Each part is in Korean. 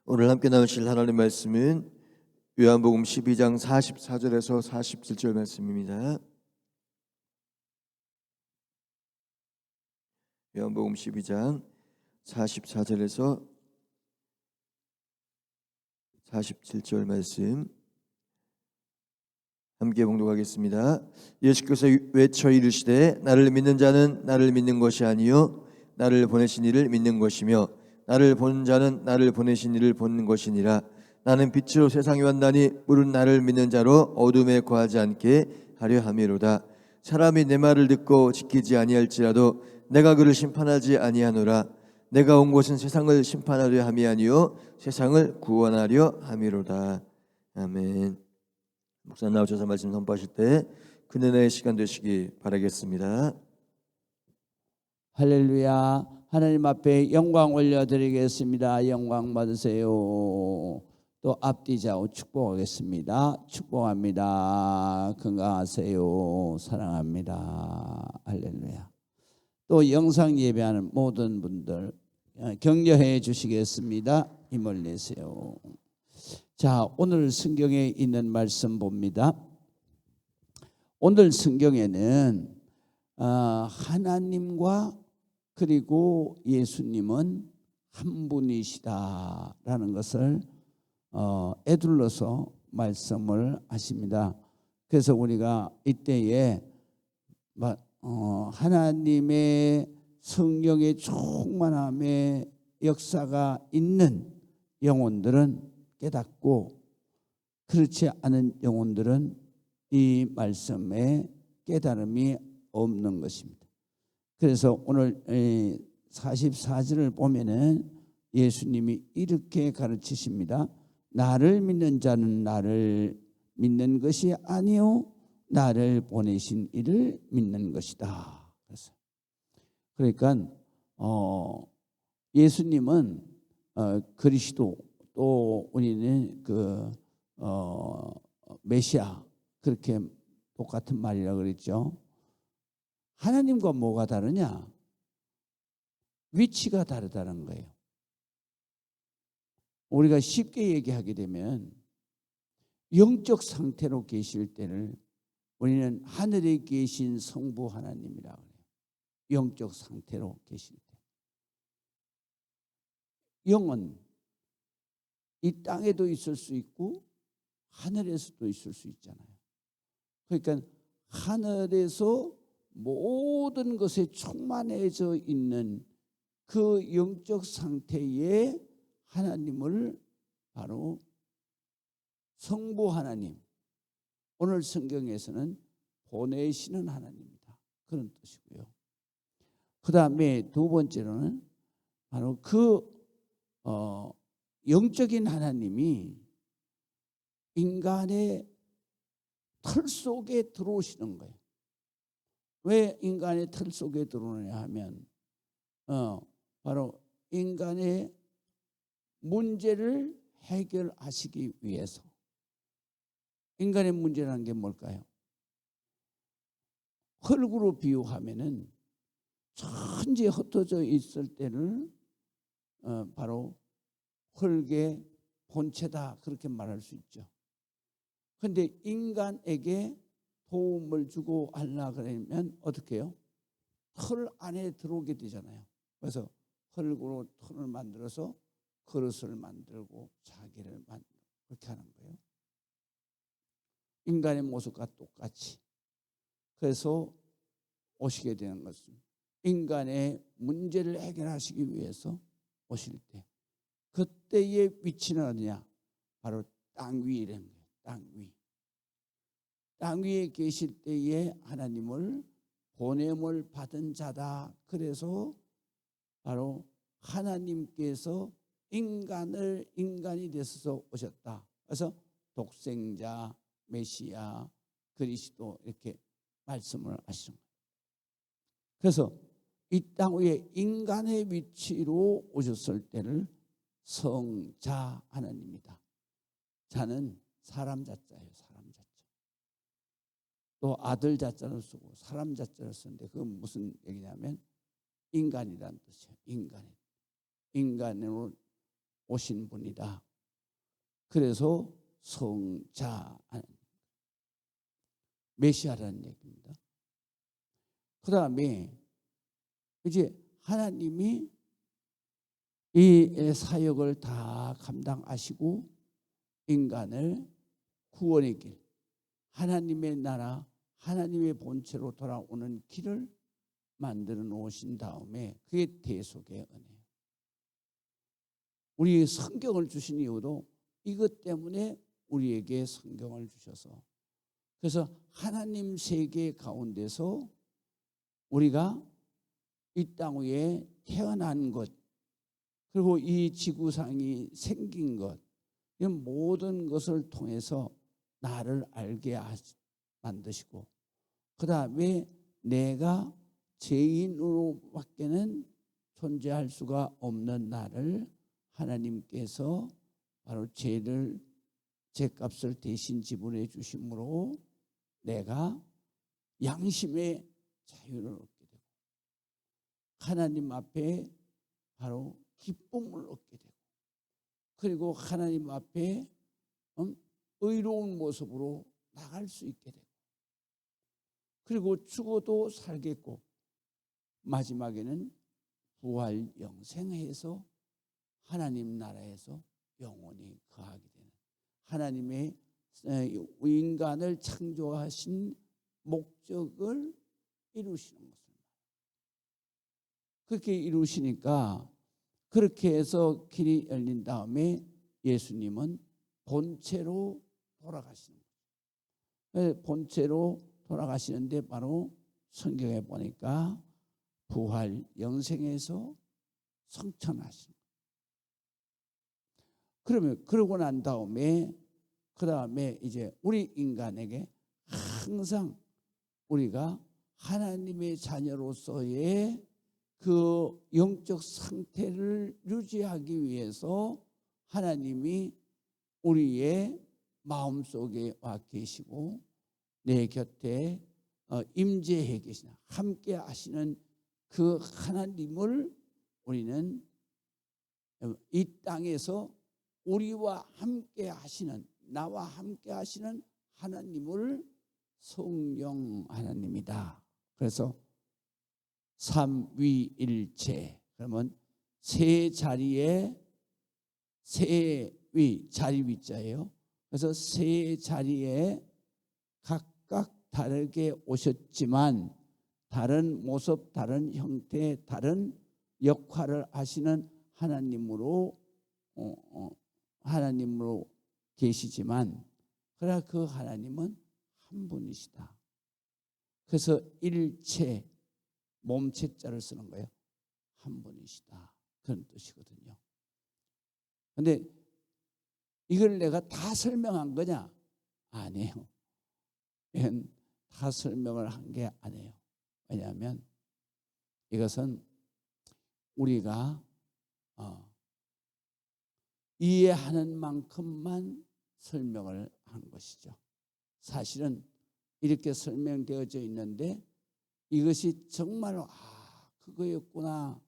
오늘 함께 나누실 하나님 말씀은 요한복음 12장 44절에서 47절 말씀입니다. 요한복음 12장 44절에서 47절 말씀 함께 봉독하겠습니다. 예수께서 외쳐 이르시되 나를 믿는 자는 나를 믿는 것이 아니요 나를 보내신 이를 믿는 것이며 나를 보는 자는 나를 보내신 이를 보는 것이니라. 나는 빛으로 세상에 왔나니 물은 나를 믿는 자로 어둠에 거하지 않게 하려 함이로다. 사람이 내 말을 듣고 지키지 아니할지라도 내가 그를 심판하지 아니하노라. 내가 온 것은 세상을 심판하려 함이 아니요 세상을 구원하려 함이로다. 아멘. 목사 나오셔서 말씀 선포하실 때 그늘의 시간 되시기 바라겠습니다. 할렐루야. 하나님 앞에 영광 올려드리겠습니다. 영광 받으세요. 또 앞뒤 좌우 축복하겠습니다. 축복합니다. 건강하세요. 사랑합니다. 할렐루야. 또 영상 예배하는 모든 분들 격려해 주시겠습니다. 힘을 내세요. 자, 오늘 성경에 있는 말씀 봅니다. 오늘 성경에는 하나님과 그리고 예수님은 한 분이시다라는 것을 에둘러서 말씀을 하십니다. 그래서 우리가 이때에 하나님의 성령의 충만함의 역사가 있는 영혼들은 깨닫고 그렇지 않은 영혼들은 이 말씀에 깨달음이 없는 것입니다. 그래서 오늘 44절을 보면은 예수님이 이렇게 가르치십니다. 나를 믿는 자는 나를 믿는 것이 아니요 나를 보내신 이를 믿는 것이다. 그러니까 예수님은 그리스도 또 우리는 메시아 그렇게 똑같은 말이라 그랬죠. 하나님과 뭐가 다르냐? 위치가 다르다는 거예요. 우리가 쉽게 얘기하게 되면 영적 상태로 계실 때를 우리는 하늘에 계신 성부 하나님이라고 해요. 영적 상태로 계실 때. 영은 이 땅에도 있을 수 있고 하늘에서도 있을 수 있잖아요. 그러니까 하늘에서 모든 것에 충만해져 있는 그 영적 상태의 하나님을 바로 성부 하나님, 오늘 성경에서는 보내시는 하나님이다. 그런 뜻이고요. 그 다음에 두 번째로는 바로 그 영적인 하나님이 인간의 털 속에 들어오시는 거예요. 왜 인간의 털 속에 들어오느냐 하면 바로 인간의 문제를 해결하시기 위해서. 인간의 문제라는 게 뭘까요? 흙으로 비유하면은 천지 흩어져 있을 때를 바로 흙의 본체다 그렇게 말할 수 있죠. 그런데 인간에게 도움을 주고 하려 그러면 어떻게 해요? 털 안에 들어오게 되잖아요. 그래서 흙으로 털을 만들어서 그릇을 만들고 자기를 만들고 그렇게 하는 거예요. 인간의 모습과 똑같이. 그래서 오시게 되는 것은 인간의 문제를 해결하시기 위해서 오실 때 그때의 위치는 어디냐? 바로 땅 위라는 거예요. 땅 위. 땅 위에 계실 때에 하나님을 보냄을 받은 자다. 그래서 바로 하나님께서 인간이 되셔서 오셨다. 그래서 독생자, 메시아, 그리스도 이렇게 말씀을 하시는 거예요. 그래서 이 땅 위에 인간의 위치로 오셨을 때를 성자 하나님이다. 자는 사람 자자예요. 사람 자자. 또 아들 자자를 쓰고 사람 자자를 쓰는데 그건 무슨 얘기냐면 인간이라는 뜻이에요. 인간으로 오신 분이다. 그래서 성자, 메시아라는 얘기입니다. 그 다음에 이제 하나님이 이 사역을 다 감당하시고 인간을 구원의 길, 하나님의 나라, 하나님의 본체로 돌아오는 길을 만들어 놓으신 다음에 그게 대속의 은혜예요. 우리 성경을 주신 이유도 이것 때문에 우리에게 성경을 주셔서, 그래서 하나님 세계 가운데서 우리가 이 땅 위에 태어난 것, 그리고 이 지구상이 생긴 것, 이 모든 것을 통해서 나를 알게 만드시고, 그 다음에 내가 죄인으로밖에는 존재할 수가 없는 나를 하나님께서 바로 죄값을 대신 지불해 주심으로 내가 양심의 자유를 얻게 되고, 하나님 앞에 바로 기쁨을 얻게 되고, 그리고 하나님 앞에 의로운 모습으로 나갈 수 있게 되고, 그리고 죽어도 살겠고, 마지막에는 부활 영생해서 하나님 나라에서 영원히 거하게 되는, 하나님의 인간을 창조하신 목적을 이루시는 것을 말해요. 그렇게 이루시니까, 그렇게 해서 길이 열린 다음에 예수님은 본체로 돌아가시는 거예요. 본체로 돌아가시는데 바로 성경에 보니까 부활 영생에서 성천하신 거예요. 그러면 그러고 난 다음에 그 다음에 이제 우리 인간에게 항상 우리가 하나님의 자녀로서의 그 영적 상태를 유지하기 위해서 하나님이 우리의 마음속에 와 계시고 내 곁에 임재해 계시나 함께 하시는 그 하나님을 우리는 이 땅에서 우리와 함께 하시는, 나와 함께 하시는 하나님을 성령 하나님이다. 그래서 삼위일체, 그러면 세 자리에 세위, 자리 위자예요. 그래서 세 자리에 각각 다르게 오셨지만 다른 모습, 다른 형태, 다른 역할을 하시는 하나님으로 계시지만, 그러나 그 하나님은 한 분이시다. 그래서 일체, 몸체자를 쓰는 거예요. 한 분이시다, 그런 뜻이거든요. 그런데 이걸 내가 다 설명한 거냐? 아니에요. 이건 다 설명을 한 게 아니에요. 왜냐하면 이것은 우리가 이해하는 만큼만 설명을 한 것이죠. 사실은 이렇게 설명되어져 있는데 이것이 정말로 그거였구나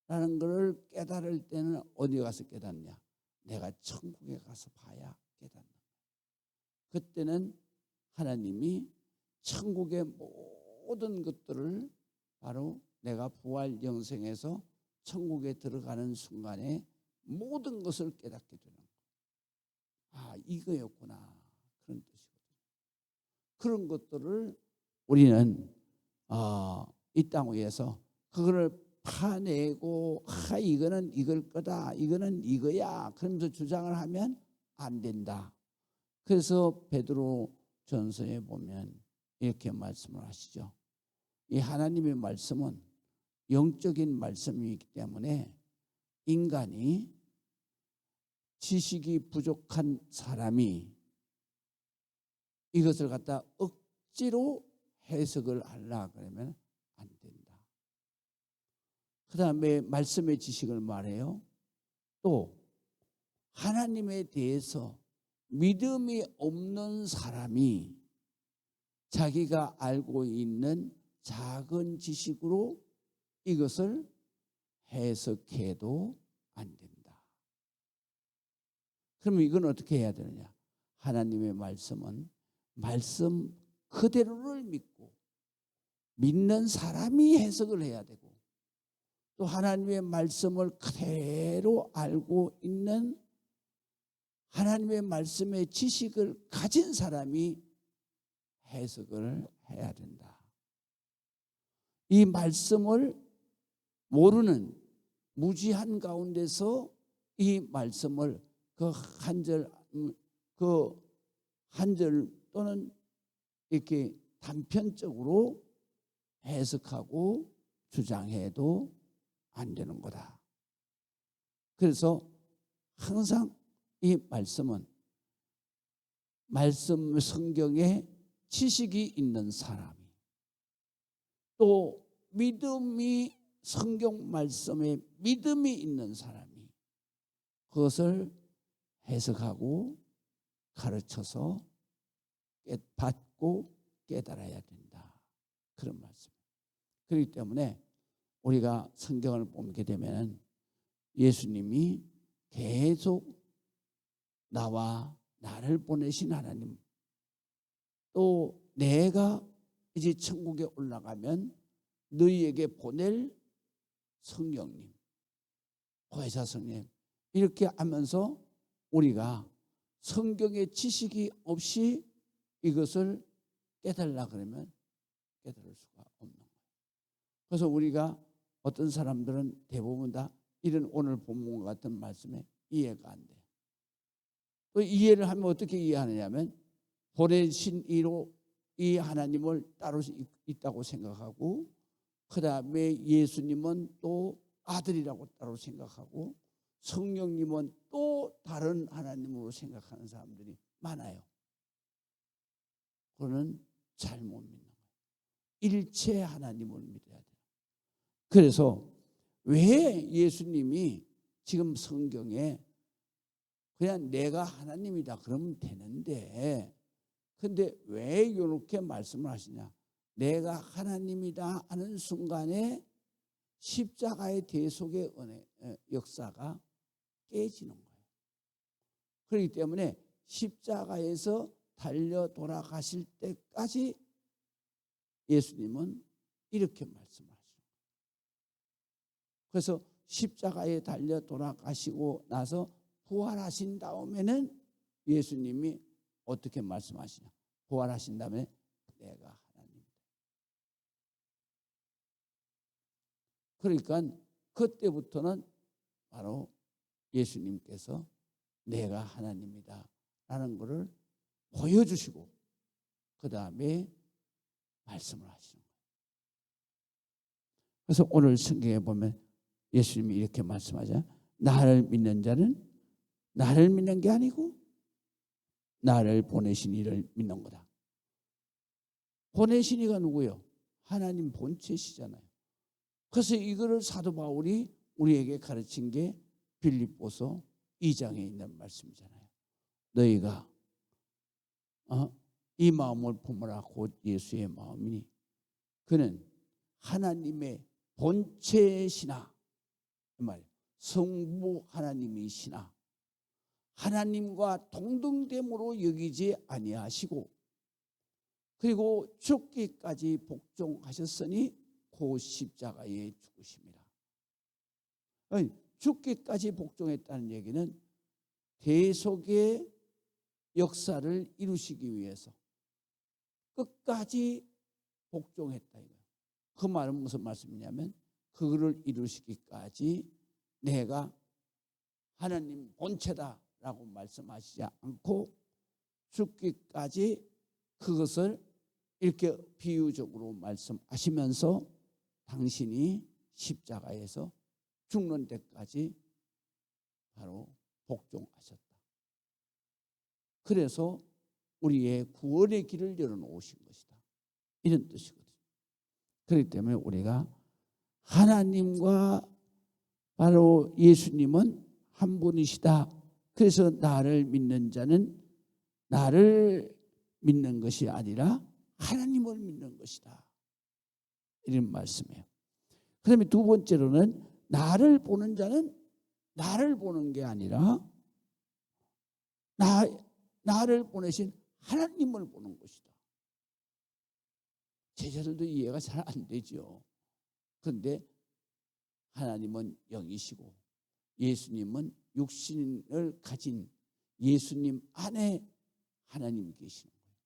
라는 것을 깨달을 때는 어디 가서 깨닫냐? 내가 천국에 가서 봐야 깨닫는 거예요. 그때는 하나님이 천국의 모든 것들을 바로 내가 부활 영생에서 천국에 들어가는 순간에 모든 것을 깨닫게 되는 거예요. 이거였구나, 그런 뜻이거든요. 그런 것들을 우리는 이 땅 위에서 그거를 파내고 이거는 이걸 거다, 이거는 이거야 그러면서 주장을 하면 안 된다. 그래서 베드로 전서에 보면 이렇게 말씀을 하시죠. 이 하나님의 말씀은 영적인 말씀이기 때문에 인간이, 지식이 부족한 사람이 이것을 갖다 억지로 해석을 하려 그러면 안 된다. 그 다음에 말씀의 지식을 말해요. 또 하나님에 대해서 믿음이 없는 사람이 자기가 알고 있는 작은 지식으로 이것을 해석해도 안 된다. 그러면 이건 어떻게 해야 되느냐? 하나님의 말씀은 말씀 그대로를 믿고 믿는 사람이 해석을 해야 되고, 또 하나님의 말씀을 그대로 알고 있는 하나님의 말씀의 지식을 가진 사람이 해석을 해야 된다. 이 말씀을 모르는 무지한 가운데서 이 말씀을 그 한 절 또는 이렇게 단편적으로 해석하고 주장해도 안 되는 거다. 그래서 항상 이 말씀은 말씀 성경에 지식이 있는 사람이, 또 믿음이 성경 말씀에 믿음이 있는 사람이 그것을 해석하고 가르쳐서 받고 깨달아야 된다. 그런 말씀. 그렇기 때문에 우리가 성경을 보게 되면 예수님이 계속 나와 나를 보내신 하나님, 또 내가 이제 천국에 올라가면 너희에게 보낼 성령님, 보혜사 성령, 이렇게 하면서 우리가 성경의 지식이 없이 이것을 깨달으려 그러면 깨달을 수가 없는 거예요. 그래서 우리가 어떤 사람들은 대부분 다 이런 오늘 본문 같은 말씀에 이해가 안 돼요. 또 이해를 하면 어떻게 이해하느냐면 보내신 이로 이 하나님을 따로 있다고 생각하고, 그 다음에 예수님은 또 아들이라고 따로 생각하고, 성령님은 또 다른 하나님으로 생각하는 사람들이 많아요. 그거는 잘못 믿는 거예요. 일체 하나님을 믿어야 돼요. 그래서 왜 예수님이 지금 성경에 그냥 내가 하나님이다 그러면 되는데, 근데 왜 이렇게 말씀을 하시냐? 내가 하나님이다 하는 순간에 십자가의 대속의 은혜, 역사가 깨지는 거예요. 그렇기 때문에 십자가에서 달려 돌아가실 때까지 예수님은 이렇게 말씀하시죠. 그래서 십자가에 달려 돌아가시고 나서 부활하신 다음에는 예수님이 어떻게 말씀하시냐? 부활하신 다음에 내가 하나님이다. 그러니까 그때부터는 바로 예수님께서 내가 하나님이다 라는 것을 보여주시고 그 다음에 말씀을 하시는 거예요. 그래서 오늘 성경에 보면 예수님이 이렇게 말씀하죠. 나를 믿는 자는 나를 믿는 게 아니고 나를 보내신 이를 믿는 거다. 보내신 이가 누구예요? 하나님 본체시잖아요. 그래서 이거를 사도 바울이 우리에게 가르친 게 빌립보서 2장에 있는 말씀이잖아요. 너희가 이 마음을 품으라 곧 예수의 마음이니 그는 하나님의 본체시나, 이 말이에요. 성부 하나님이시나 하나님과 동등됨으로 여기지 아니하시고, 그리고 죽기까지 복종하셨으니 그 십자가에 죽으심이라. 죽기까지 복종했다는 얘기는 대속의 역사를 이루시기 위해서 끝까지 복종했다 이거예요. 그 말은 무슨 말씀이냐면 그거를 이루시기까지 내가 하나님 본체다라고 말씀하시지 않고 죽기까지 그것을 이렇게 비유적으로 말씀하시면서 당신이 십자가에서 죽는 데까지 바로 복종하셨다. 그래서 우리의 구원의 길을 열어놓으신 것이다. 이런 뜻이거든요. 그렇기 때문에 우리가 하나님과 바로 예수님은 한 분이시다. 그래서 나를 믿는 자는 나를 믿는 것이 아니라 하나님을 믿는 것이다. 이런 말씀이에요. 그 다음에 두 번째로는 나를 보는 자는 나를 보는 게 아니라 나를 보내신 하나님을 보는 것이다. 제자들도 이해가 잘 안 되죠. 그런데 하나님은 영이시고 예수님은 육신을 가진 예수님 안에 하나님이 계시는 거예요.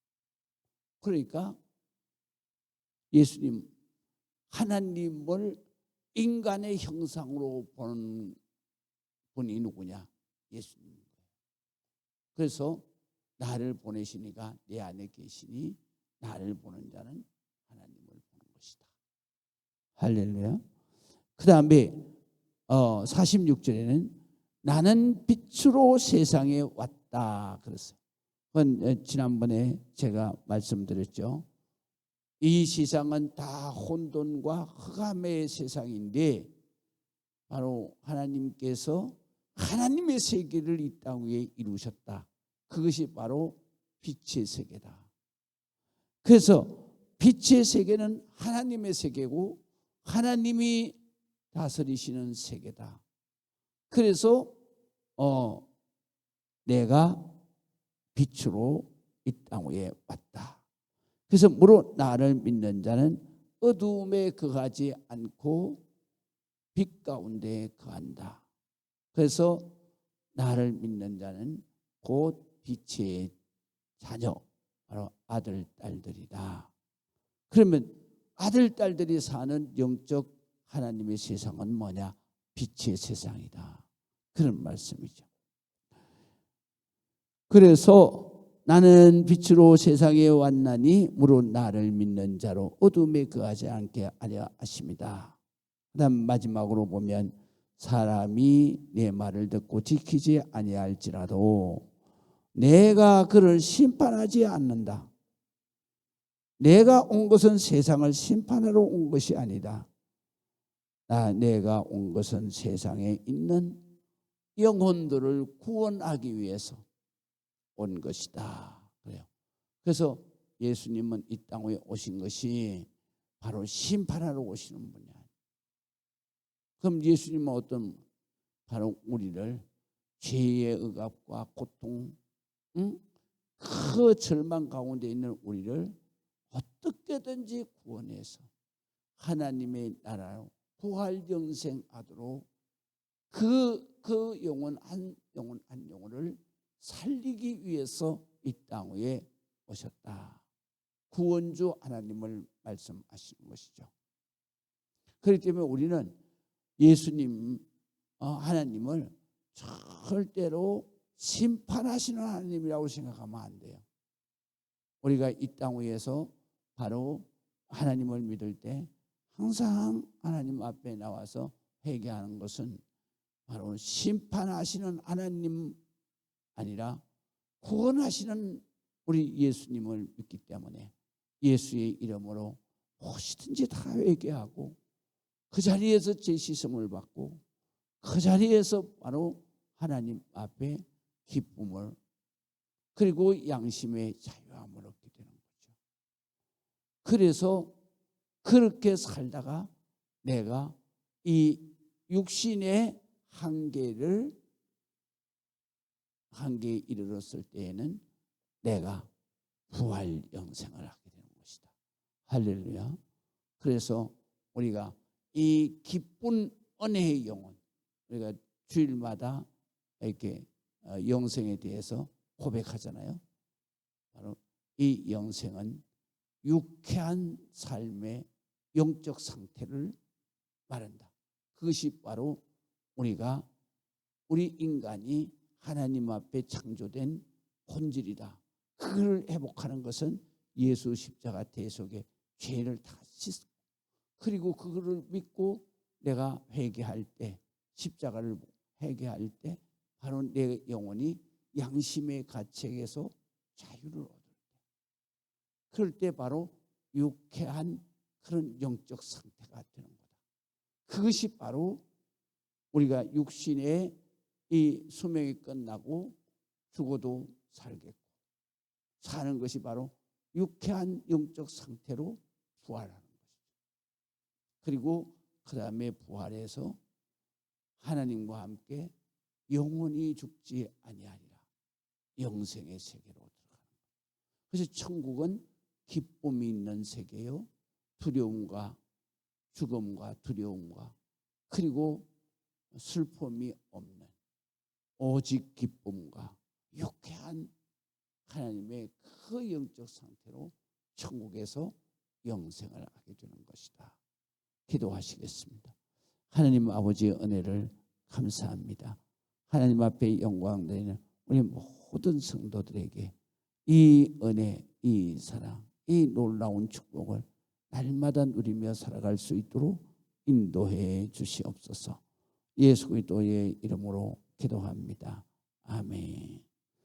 그러니까 예수님 하나님을 인간의 형상으로 보는 분이 누구냐? 예수님인 거예요. 그래서 나를 보내시니까 내 안에 계시니 나를 보는 자는 하나님을 보는 것이다. 할렐루야. 그 다음에 46절에는 나는 빛으로 세상에 왔다 그랬어요. 그건 지난번에 제가 말씀드렸죠. 이 세상은 다 혼돈과 흑암의 세상인데 바로 하나님께서 하나님의 세계를 이 땅 위에 이루셨다. 그것이 바로 빛의 세계다. 그래서 빛의 세계는 하나님의 세계고 하나님이 다스리시는 세계다. 그래서 내가 빛으로 이 땅 위에 왔다. 그래서 무릇 나를 믿는 자는 어두움에 거하지 않고 빛 가운데 거한다. 그래서 나를 믿는 자는 곧 빛의 자녀, 바로 아들, 딸들이다. 그러면 아들, 딸들이 사는 영적 하나님의 세상은 뭐냐? 빛의 세상이다. 그런 말씀이죠. 그래서 나는 빛으로 세상에 왔나니 무릇 나를 믿는 자로 어둠에 거하지 않게 하려 하심이다. 그다음 마지막으로 보면 사람이 내 말을 듣고 지키지 아니할지라도 내가 그를 심판하지 않는다. 내가 온 것은 세상을 심판하러 온 것이 아니다. 내가 온 것은 세상에 있는 영혼들을 구원하기 위해서 온 것이다. 그래요. 그래서 예수님은 이 땅에 오신 것이 바로 심판하러 오시는 분이야. 그럼 예수님은 바로 우리를 죄의 억압과 고통, 그 절망 가운데 있는 우리를 어떻게든지 구원해서 하나님의 나라로 부활 영생하도록 그 영혼 한 영혼을 살리기 위해서 이 땅 위에 오셨다. 구원주 하나님을 말씀하시는 것이죠. 그렇기 때문에 우리는 예수님 하나님을 절대로 심판하시는 하나님이라고 생각하면 안 돼요. 우리가 이 땅 위에서 바로 하나님을 믿을 때 항상 하나님 앞에 나와서 회개하는 것은 바로 심판하시는 하나님 아니라 구원하시는 우리 예수님을 믿기 때문에 예수의 이름으로 무엇이든지 다 회개하고 그 자리에서 죄 씻음을 받고 그 자리에서 바로 하나님 앞에 기쁨을 그리고 양심의 자유함을 얻게 되는 거죠. 그래서 그렇게 살다가 내가 이 육신의 한계에 이르렀을 때에는 내가 부활 영생을 하게 되는 것이다. 할렐루야. 그래서 우리가 이 기쁜 은혜의 영혼, 우리가 주일마다 이렇게 영생에 대해서 고백하잖아요. 바로 이 영생은 유쾌한 삶의 영적 상태를 말한다. 그것이 바로 우리 인간이 하나님 앞에 창조된 본질이다. 그걸 회복하는 것은 예수 십자가 대속의 죄를 다 씻고 그리고 그거를 믿고 내가 회개할 때 십자가를 회개할 때 바로 내 영혼이 양심의 가책에서 자유를 얻을 때 그럴 때 바로 유쾌한 그런 영적 상태가 되는 거다. 그것이 바로 우리가 육신의 이 수명이 끝나고 죽어도 살겠고 사는 것이 바로 유쾌한 영적 상태로 부활하는 것이죠. 그리고 그 다음에 부활해서 하나님과 함께 영원히 죽지 아니하리라. 영생의 세계로 들어가는 거예요. 그래서 천국은 기쁨이 있는 세계요, 두려움과 죽음과 두려움과 그리고 슬픔이 없는 오직 기쁨과 유쾌한 하나님의 그 영적 상태로 천국에서 영생을 하게 되는 것이다. 기도하시겠습니다. 하나님 아버지의 은혜를 감사합니다. 하나님 앞에 영광 드리는 우리 모든 성도들에게 이 은혜, 이 사랑, 이 놀라운 축복을 날마다 누리며 살아갈 수 있도록 인도해 주시옵소서. 예수 그리스도의 이름으로 기도합니다. 아멘.